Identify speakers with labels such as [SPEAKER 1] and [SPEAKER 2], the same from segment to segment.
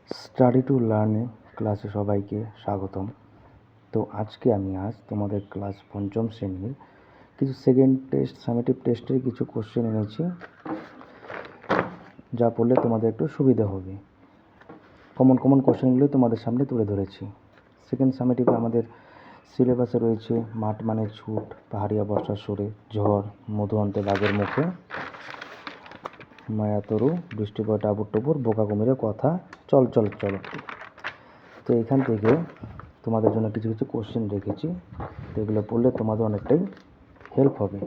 [SPEAKER 1] Study to লার্নে ক্লাসে সবাইকে স্বাগতম। তো আজকে আমি তোমাদের ক্লাস পঞ্চম শ্রেণীর কিছু সেকেন্ড টেস্ট সামেটিভ টেস্টের কিছু কোশ্চেন এনেছি, যা পড়লে তোমাদের একটু সুবিধা হবে। কমন কোশ্চেনগুলো তোমাদের সামনে তুলে ধরেছি। সেকেন্ড সামেটিভে আমাদের সিলেবাসে রয়েছে মাঠ মানে ছুট, পাহাড়িয়া বর্ষার সুরে, ঝড়, মধু আনতে বাঘের মুখে, মায়াতরু, বৃষ্টি পড়ে টাপুর টুপুর, বোকা কুমিরের কথা, চল চল চল। তো এখান থেকে তোমাদের জন্য কিছু কিছু কোশ্চেন রেখেছি, এগুলো পড়লে তোমাদের অনেকটাই হেল্প হবে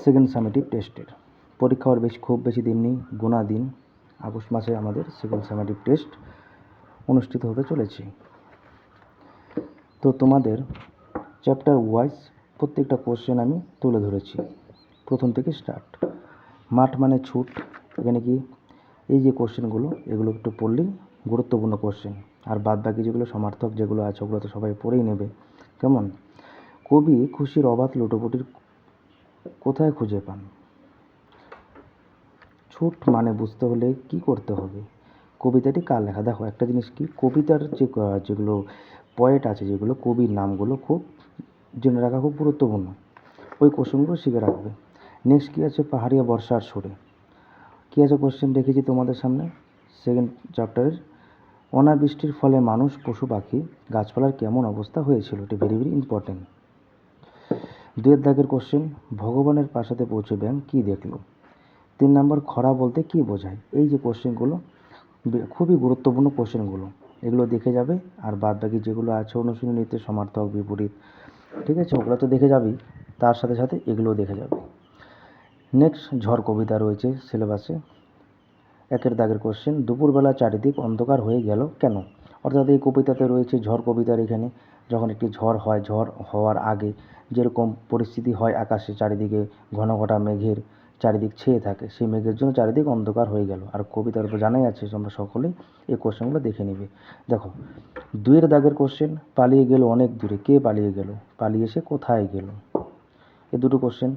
[SPEAKER 1] সেকেন্ড সামেটিভ টেস্টের। পরীক্ষা আর খুব বেশি দিন নেই, গোনা দিন। আগস্ট মাসে আমাদের সেকেন্ড সামেটিভ টেস্ট অনুষ্ঠিত হতে চলেছে। তো তোমাদের চ্যাপ্টার ওয়াইজ প্রত্যেকটা কোশ্চেন আমি তুলে ধরেছি, প্রথম থেকে স্টার্ট। মাঠ মানে ছুট, এখানে কি এই যে কোশ্চেনগুলো, এগুলো একটু পড়লেই গুরুত্বপূর্ণ কোশ্চেন। আর বাদ বাকি যেগুলো সমার্থক যেগুলো আছে ওগুলো তো সবাই পড়েই নেবে। কেমন? কবি খুশির অবাধ লুটোপুটির কোথায় খুঁজে পান? ছুট মানে বুঝতে হলে কি করতে হবে? কবিতাটি কার লেখা? দেখো একটা জিনিস কি, কবিতার যেগুলো পয়েট আছে, যেগুলো কবির নামগুলো খুব জেনে রাখা খুব গুরুত্বপূর্ণ। ওই কোশ্চেনগুলো শিখে রাখবে। নেক্সট কী আছে? পাহাড়িয়া বর্ষার সুরে কী আছে কোশ্চেন রেখেছি তোমাদের সামনে সেকেন্ড চ্যাপ্টারের। অনাবৃষ্টির ফলে মানুষ, পশু পাখি, গাছপালার কেমন অবস্থা হয়েছিল? এটি ভেরি ভেরি ইম্পর্টেন্ট। দুয়ের দাগের কোশ্চেন, ভগবানের প্রাসাদে পৌঁছে ব্যাঙ কী দেখলো? 3 নম্বর, খরা বলতে কী বোঝায়? এই যে কোশ্চেনগুলো খুবই গুরুত্বপূর্ণ কোশ্চেনগুলো, এগুলো দেখে যাবে। আর বাদ বাকি যেগুলো আছে অনুশীলনীতে সমার্থক, বিপরীত, ঠিক আছে, ওগুলো তো দেখে যাবেই, তার সাথে সাথে এগুলোও দেখে যাবে। নেক্সট ঝড় কবিতা রয়েছে সিলেবাসে। 1 দাগের কোশ্চেন, দুপুরবেলা চারিদিক অন্ধকার হয়ে গেল কেন? অর্থাৎ এই কবিতাতে রয়েছে ঝড় কবিতার এখানে যখন একটি ঝড় হয়, ঝড় হওয়ার আগে যেরকম পরিস্থিতি হয়, আকাশে চারিদিকে ঘন ঘটা মেঘের চারিদিক ছেয়ে থাকে, সেই মেঘের জন্য চারিদিক অন্ধকার হয়ে গেল। আর কবিতার উপর জানাই আছে, তোমরা সকলেই এই কোশ্চেনগুলো দেখে নিবে। দেখো 2 দাগের কোশ্চেন, পালিয়ে গেল অনেক দূরে, কে পালিয়ে গেল? পালিয়ে সে কোথায় গেল? এই দুটো কোশ্চেন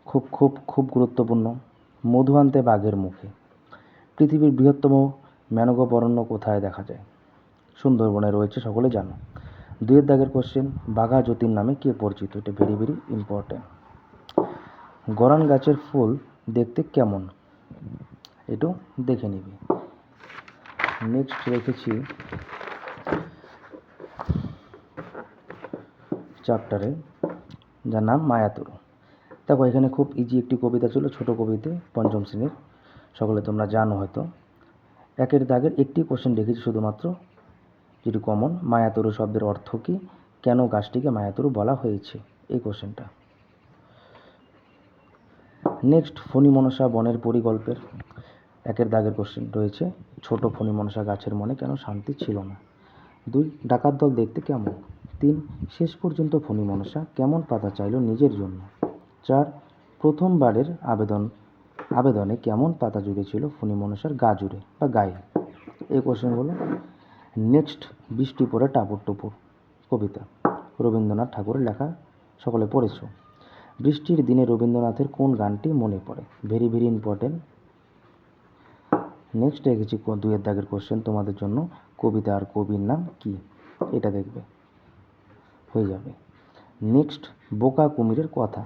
[SPEAKER 1] খুব খুব খুব গুরুত্বপূর্ণ। মধু আনতে বাঘের মুখে, পৃথিবীর বৃহত্তম ম্যানগ্রোভ অরণ্য কোথায় দেখা যায়? সুন্দরবনে রয়েছে, সকলে জানো। 2 দাগের কোশ্চেন, বাঘা যতীন নামে কে পরিচিত? এটা ভেরি ভেরি ইম্পর্টেন্ট। গরান গাছের ফুল দেখতে কেমন? এটাও দেখে নিবি। নেক্সট রেখেছি চ্যাপ্টারে, যার নাম মায়াতরু। দেখো এখানে খুব ইজি একটি কবিতা ছিল, ছোট কবিতা, পঞ্চম শ্রেণীর, সকলে তোমরা জানো হয়তো। 1 দাগের একটি কোশ্চেন রেখেছি শুধুমাত্র, যেটি কমন, মায়াতরু শব্দের অর্থ কী? কেন গাছটিকে মায়াতরু বলা হয়েছে? এই কোশ্চেনটা। নেক্সট ফণী মনসা বনের পরিকল্পের 1 দাগের কোশ্চেন রয়েছে, ছোট ফণী মনসা গাছের মনে কেন শান্তি ছিল না? 2 ডাকাত দল দেখতে কেমন? 3 শেষ পর্যন্ত ফণী মনসা কেমন পাতা চাইল নিজের জন্য? 4 প্রথমবারের আবেদনে কেমন পাতা জুড়েছিল ফণী মনসার গা জুড়ে বা গায়ে? এই কোশ্চেনগুলো। নেক্সট বৃষ্টি পড়ে টাপুর টুপুর কবিতা, রবীন্দ্রনাথ ঠাকুরের লেখা, সকলে পড়েছ। বৃষ্টির দিনে রবীন্দ্রনাথের কোন গানটি মনে পড়ে? Very very important. নেক্সট রেখেছি 2 দাগের কোশ্চেন তোমাদের জন্য, কবিতা আর কবির নাম কি? এটা দেখবে, হয়ে যাবে। নেক্সট বোকা কুমিরের কথা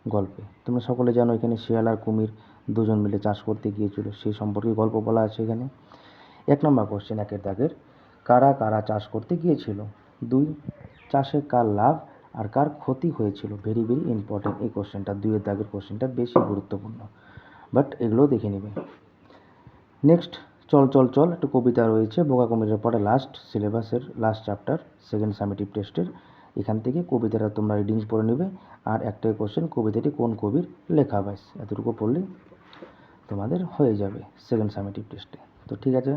[SPEAKER 1] গল্পে, তোমরা সকলে জানো এখানে শিয়াল আর কুমির দুজন মিলে চাষ করতে গিয়েছিল, সেই সম্পর্কে গল্প বলা আছে এখানে। 1 নম্বর কোশ্চেন 1 দাগের, কারা কারা চাষ করতে গিয়েছিল? 2 চাষে কার লাভ আর কার ক্ষতি হয়েছিল? ভেরি ভেরি ইম্পর্টেন্ট এই কোশ্চেনটা, 2 দাগের কোশ্চেনটা বেশি গুরুত্বপূর্ণ, বাট এগুলোও দেখে নেবে। নেক্সট চল চল চল একটা কবিতা রয়েছে, বোকা কুমিরের পরে লাস্ট সিলেবাসের লাস্ট চ্যাপ্টার সেকেন্ড সামেটিভ টেস্টের। এখান থেকে কবিতাটা তোমরা রিডিংস পড়ে নেবে, আর একটাই কোশ্চেন, কবিতাটি কোন কবির লেখা? ব্যাস এতটুকু পড়লেই তোমাদের হয়ে যাবে সেকেন্ড সামেটিভ টেস্টে। তো ঠিক আছে,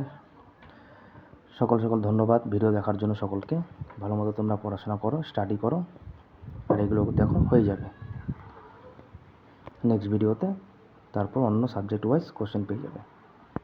[SPEAKER 1] সকল ধন্যবাদ ভিডিও দেখার জন্য সকলকে। ভালো মতো তোমরা পড়াশোনা করো, স্টাডি করো, আর এগুলো দেখো, হয়ে যাবে। নেক্সট ভিডিওতে তারপর অন্য সাবজেক্ট ওয়াইজ কোশ্চেন পেয়ে যাবে।